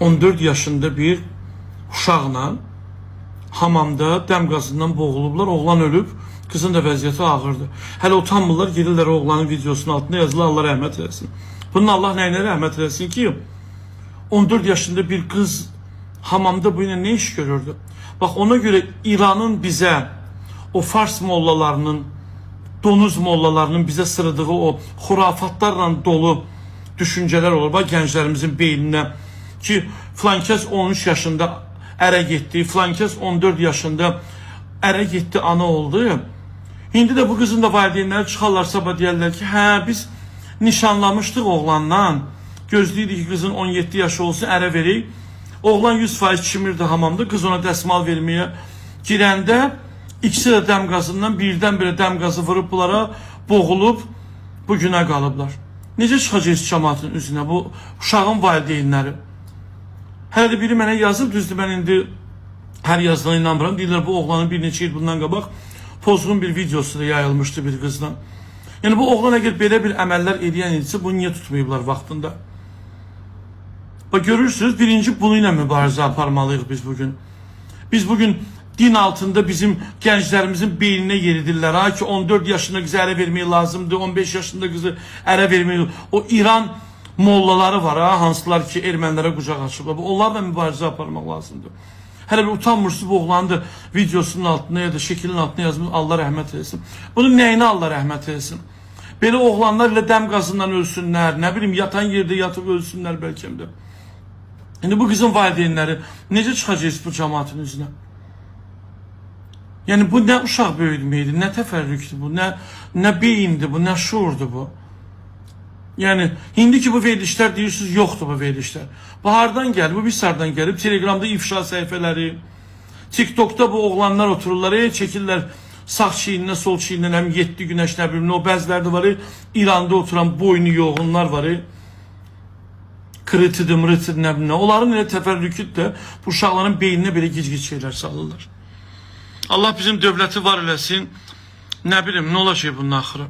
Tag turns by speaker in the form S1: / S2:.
S1: 14 yaşında bir uşaqla hamamda dəm qazından boğulublar. Oğlan ölüb, qızın da vəziyyəti ağırdır. Hələ utanmırlar, gelirlər oğlanın videosunun altına yazırlar, Allah rəhmət eləsin. Bunun Allah nəyinə rəhmət eləsin ki, 14 yaşında bir qız hamamda bu ilə ne iş görürdü? Bax, ona göre İran'ın bize, o Fars mollalarının, donuz mollalarının bize sırıdığı o xurafatlarla dolu düşünceler olur. Bax, gənclərimizin beyninə ki, flankəs 13 yaşında ərə getdi, flankəs 14 yaşında ərə getdi, ana oldu. İndi de bu kızın da valideynləri çıxarlar sabah deyərlər ki, hə, biz nişanlamışdıq oğlanla, gözləyirdik ki, kızın 17 yaşı olsun, ərə verək. Oğlan 100% çimirdi hamamda, kız ona dəsmal verməyə girəndə ikisi də dəm qazından birdən-birə dəm qazı vurub bunlara boğulub bu günə qalıblar. Necə çıxacaq cəmaatın üzünə bu uşağın valideynləri? Hələ də biri mənə yazıb, düzdür, mən indi hər yazılan inanmıram. Deyirlər, bu oğlanın bir neçə il bundan qabaq pozğun bir videosu da yayılmışdı bir qızla. Yəni bu oğlan əgər belə bir əməllər edən idisə, bunu niyə tutmayıblar vaxtında? Bak, görürsünüz, birinci bununla mübarizə aparmalıyıq biz bugün. Biz bugün din altında bizim gənclərimizin beyninə yeridirlər. Ha ki, 14 yaşında qızı ərə verməyi lazımdır, 15 yaşında qızı ərə verməyi. O İran mollaları var, ha, hansılar ki, ermənilərə qucaq açıblar. Onlarla mübarizə aparmaq lazımdır. Hələ bir utanmırsız bu oğlanı da videosunun altına ya da şəkilin altına yazmış, Allah rəhmət eləsin. Bunun nəyinə Allah rəhmət eləsin? Belə oğlanlar ilə dəm qazından ölsünlər, nə bilim, yatan yerdə yatıb ölsünlər bəlkə də. İndi bu qızın valideynləri necə çıxacaqız bu cəmaatın üzünə? Yəni bu nə uşaq böyütməkdir, nə təfərrüqdür bu, nə beyindir bu, nə şuurdur bu. Yəni indi ki bu verilişlər deyirsiniz, yoxdur bu verilişlər. Bu hardan gəlib? Bu Bisardan gəlib. Telegramda ifşa səhifələri, TikTokda bu oğlanlar otururlar, çəkirlər sağ çiyninə, sol çiyninə, 7 günəş nə bilim, o bəzilərdə var, İranda oturan boynu yoğunlar var, kırıtıdı, mırıtıdı, nə bilim. Onların elə təfərrüküd də bu uşaqların beyninə belə gic-gic şeylər salırlar. Allah bizim dövləti var eləsin. Nə bilim, nə olacaq bunun axırı?